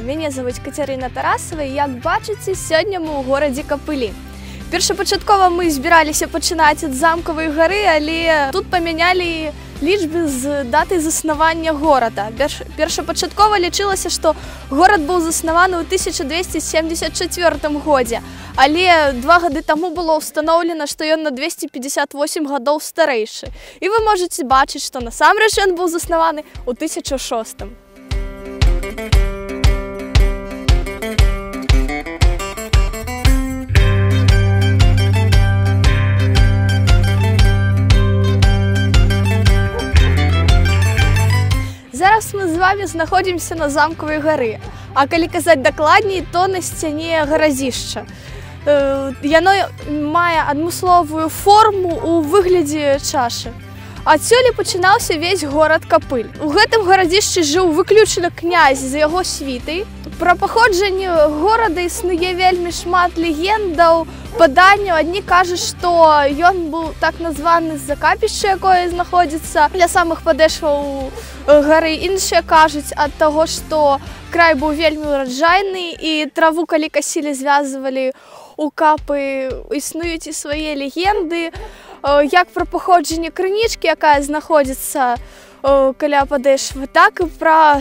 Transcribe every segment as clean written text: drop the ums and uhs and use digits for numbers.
Меня зовут Катерина Тарасова, і, як бачите, сьогодні ми у городі Капилі. Першапачаткова ми збиралися починати від Замкової гори, але тут поміняли лічби з дати заснування города. Першапачаткова лічилося, що город був заснований у 1274 році, але 2 роки тому було встановлено, що він на 258 років старіший. І ви можете бачити, що насамрэч він був заснований у 1006. Зараз ми з вами знаходимося на Замковій горі, а коли казати докладніше, то на стіні гаражища. Воно має адмислову форму у вигляді чаші. Адсюль починався весь город Капиль. У гэтым гарадзішчы жыў выключна князь з яго світай. Пра паходжанне горада існуе вельмі шмат легендаў, паданняў. Адні кажуць, што ён быў так названы з-за капішча, якое знаходзіцца ля самых падэшваў гары. Іншыя кажуць ад таго, што край быў вельмі ураджайны і траву, калі касілі, звязвалі у капы. Існуюць і свае легенды, як пра паходжанне крынічкі, якая знаходзіцца каля падэшвы, так і пра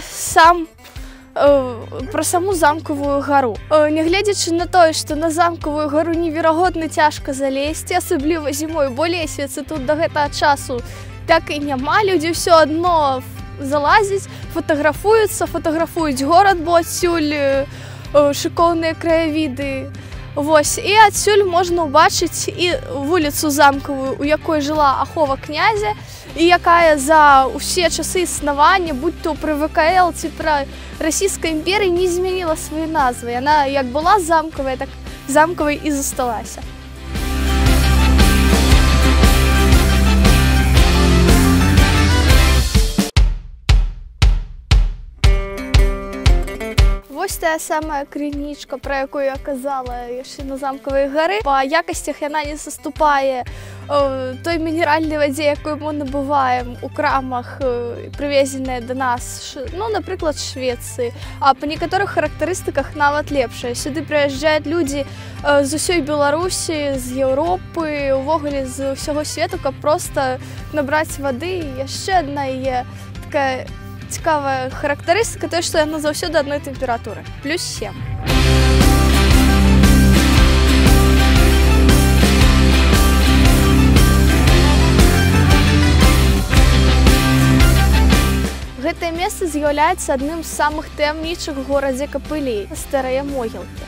саму Замкавую гару. Нягледзячы на тое, што на Замкавую гару неверагодна цяжка залезці, асабліва зімой, бо лесвіцы тут да гэтага часу так і няма. Людзі ўсё адно залазяць, фатаграфуюць горад, бо адсюль шыкоўныя краявіды. Вось, і адсюль можна ўбачыць і вуліцу Замкавую, у якой жыла ахова князя, і якая за ўсе часы існавання, будь то пры ВКЛ ці пры Расійскай імперыі, не змяніла свае назвы. Яна як была замкавая, так замкавай і засталася. Вось тая самая крынічка, пра якую я казала яшчэ на Замкавай гары. Па якасцях яна не саступае той мінеральнай вадзе, якую мы набываем у крамах, прывезеныя да нас, ну, напрыклад, Швецыі. А па некаторых характарыстыках нават лепшая. Сюды прыязджаюць людзі з усёй Беларусі, з Еўропы, увогуле з ўсяго свету, каб проста набраць вады. І яшчэ адна яе такая цікавая характарыстыка, тое, што яна заўсёды адной тэмпературы, +7. Гэтае месца з'яўляецца адным з самых таямнічых у горадзе Капылі, старыя могілкі.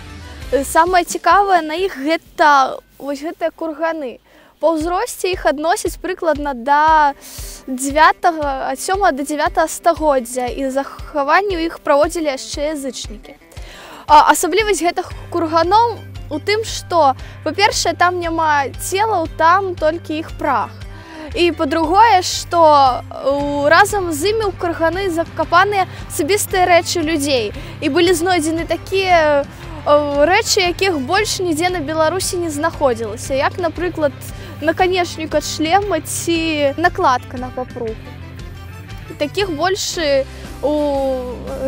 Самае цікавае на іх гэта вось гэтыя курганы. Па ўзросце іх адносяць прыкладна да 7 до 9 стагоддзя, і захаванне ў іх праводзілі яшчэ язычнікі. Асаблівасць гэтых курганоў у тым, што, па-першае, там няма целаў, там толькі іх прах. І па-другое, што разам з імі ў курганы закапаныя асабістыя рэчы людзей. І былі знойдзены такія рэчы, якіх больш нідзе на Беларусі не знаходзілася, як, напрыклад, наканечнік ад шлема ці накладка на папругу. Такіх больш у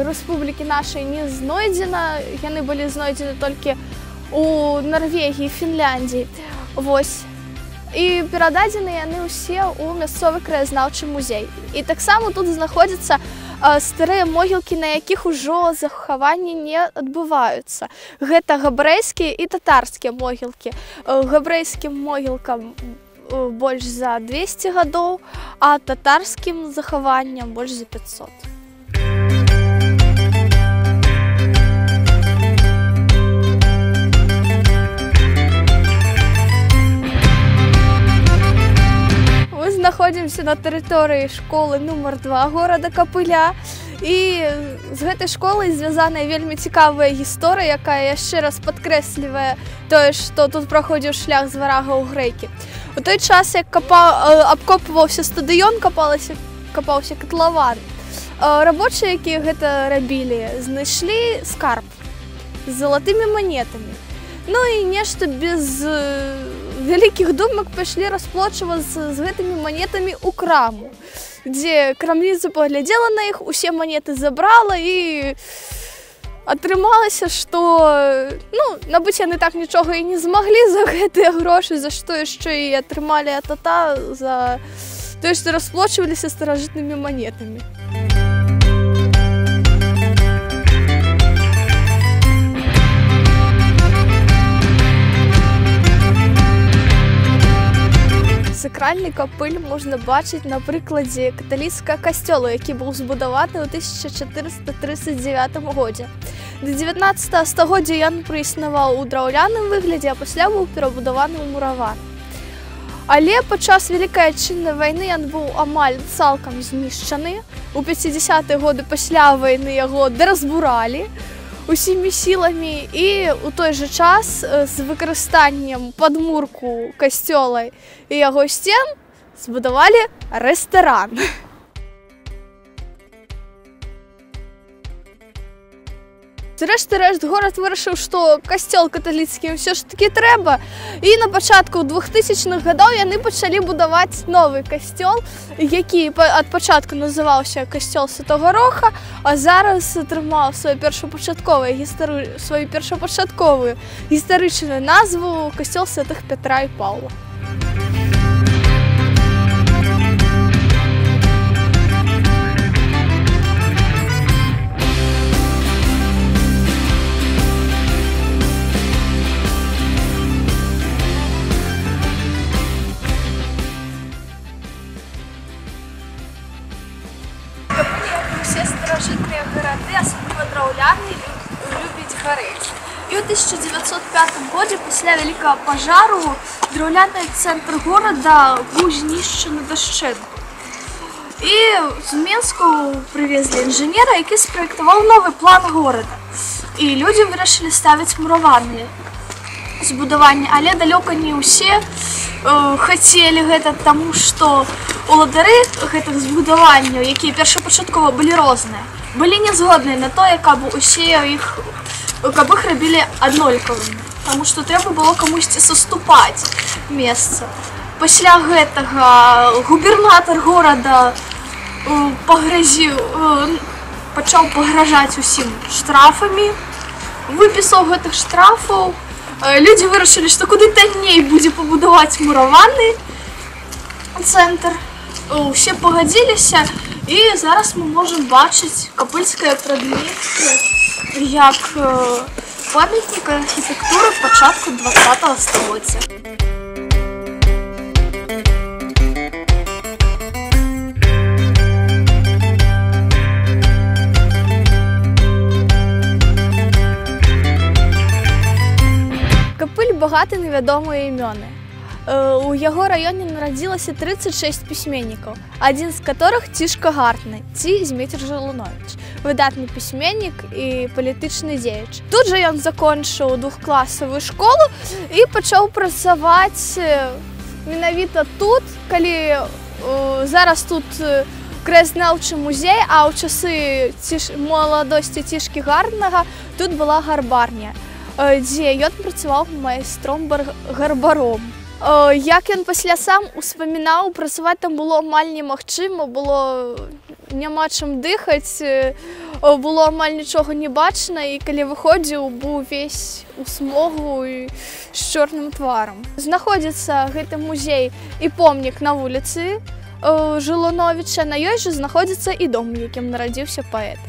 рэспублікі нашай не знойдзена, яны былі знойдзены толькі у Нарвегіі, Фінляндіі. Вось. І перададзены яны ўсе ў мясцовы краязнаўчы музей. І таксама тут знаходзяцца старыя могілкі, на якіх ужо захаванні не адбываюцца. Гэта габрэйскія і татарскія могілкі. Габрэйскім могілкам больш за 200 гадоў, а татарскім захаванням больш за 500. знаходзімся на тэрыторыі школы нумар 2 горада Капыля. І з гэтай школай звязаная вельмі цікавая гісторыя, якая яшчэ раз падкрэслівае тое, што тут праходзіў шлях з варага ў грэкі. У той час, як абкопваўся стадыён, капаўся катлаван, рабочыя, якія гэта рабілі, знайшлі скарб з залатымі манетамі. Ну і нешта без вялікіх думак пайшлі расплочвацца з гэтымі манетамі ў краму, дзе крамніца паглядзела на іх, усе манеты забрала і атрымалася, што набыць яны так нічога і не змаглі за гэтыя грошы, за што яшчэ і атрымалі атата за тое, што расплочваліся старажытнымі манетамі. Сакральны Капыль можна бачыць на прыкладзе каталіцкага касцёла, які быў збудаваны ў 1439 годзе. Да 19 стагоддзя ён праіснаваў у драўляным выглядзе, а пасля быў перабудаваны ў мураваны. Але падчас Вялікай Адчыннай вайны ён быў амаль цалкам знішчаны. У 50-е годы пасля вайны яго даразбуралі усімі сіламі, і ў той жа час з выкарыстаннем падмурку касцёла і яго сцен збудавалі рэстаран. Зрэшты-рэшт, горад вырашыў, што касцёл каталіцкі ўсё ж такі трэба, і на пачатку 2000-х гадоў яны пачалі будаваць новы касцёл, які ад пачатку называўся касцёл Святога Роха, а зараз атрымаў сваю першапачатковую гістарычную назву касцёл Святых Пятра і Паўла. Усе старажытныя гарады, асабліва драўляныя, любяць гарэць. І ў 1905 годзе пасля вялікага пажару драўляны цэнтр горада быў знішчаны дашчэнту. І з Менску прывезлі інжынера, які спраектаваў новы план горада. І людзі вырашылі ставіць мураваныя збудаванні, але далёка не ўсе хацелі гэта, таму што уладары гэтых збудаванняў, якія першапачаткова былі розныя, былі не згодныя на тое, каб іх рабілі аднолькавымі, таму што трэба было камусьці саступаць месца. Пасля гэтага губернатар горада пачаў пагражаць усім штрафамі, выпісаў гэтых штрафаў. Людзі вырашылі, што куды танней будзе пабудаваць мураваны цэнтр. Усе пагадзіліся, і зараз мы можам бачыць капыльскае прадмесце як памятнік архітэктуры пачатку 20-го стагоддзя. Капыль багаты на вядомыя імёны. У яго раёне нарадзілася 36 пісьменнікаў, адзін з которых Цішка Гартны, ці Зміцер Жалуновіч, выдатны пісьменнік і палітычны дзеяч. Тут жа ён закончыў двухкласавую школу і пачаў працаваць менавіта тут, калі зараз тут краязнаўчы музей, а ў часы маладосці Цішкі Гартнага тут была гарбарня, дзе ён працаваў майстром-гарбаром. Як ён пасля сам успамінаў, працаваць там было амаль немагчыма, было няма чым дыхаць, было амаль нічога не бачна, і калі выходзіў, быў увесь у смогу і з чорным тварам. Знаходзіцца гэты музей і помнік на вуліцы Жалуновіча, на ёй жа знаходзіцца і дом, у якім нарадзіўся паэт.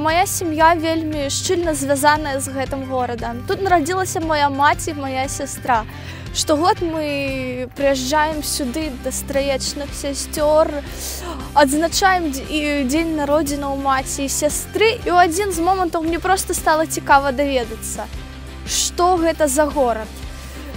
Моя сям'я вельмі шчыльна звязаная з гэтым горадам. Тут нарадзілася моя маці і моя сястра. Штогод мы прыязджаем сюды да стрыечных сясцёр, адзначаем дзень народзінаў маці і сястры, і ў адзін з момантаў мне проста стала цікава даведацца, што гэта за горад.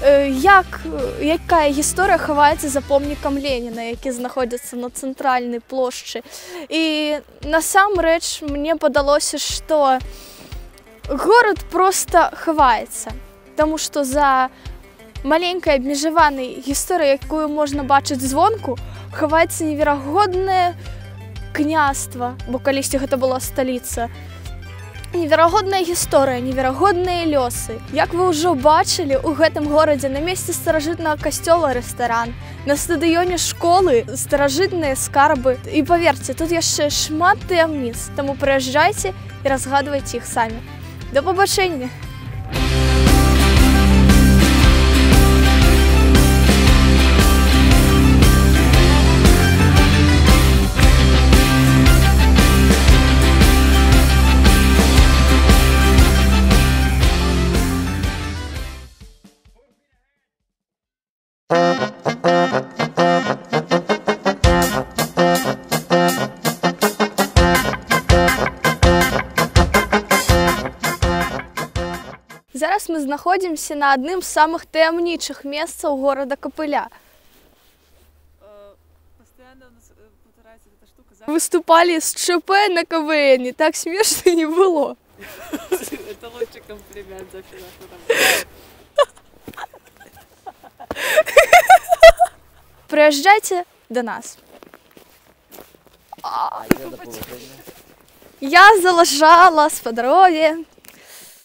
Якая гісторыя хаваецца за помнікам Леніна, які знаходзіцца на цэнтральнай плошчы. І насамрэч мне падалося, што горад проста хаваецца, таму што за маленькай абмежаванай гісторыяй, якую можна бачыць звонку, хаваецца неверагоднае княства, бо калісьці гэта была сталіца. Неверагодная гісторыя, неверагодныя лёсы. Як вы ўжо бачылі, у гэтым горадзе на месцы старажытнага касцёла рэстаран, на стадыёне школы старажытныя скарбы. І паверце, тут яшчэ шмат таямніц, таму прыязджайце і разгадвайце іх самі. Да пабачэння! Зараз мы знаходзімся на адным з самых таямнічых месцаў горада Капыля. Выступалі з ЧП на КВН, так смешна не было. Это лучший комплимент за все. Прыязджайце да нас. Я залажала спадрове.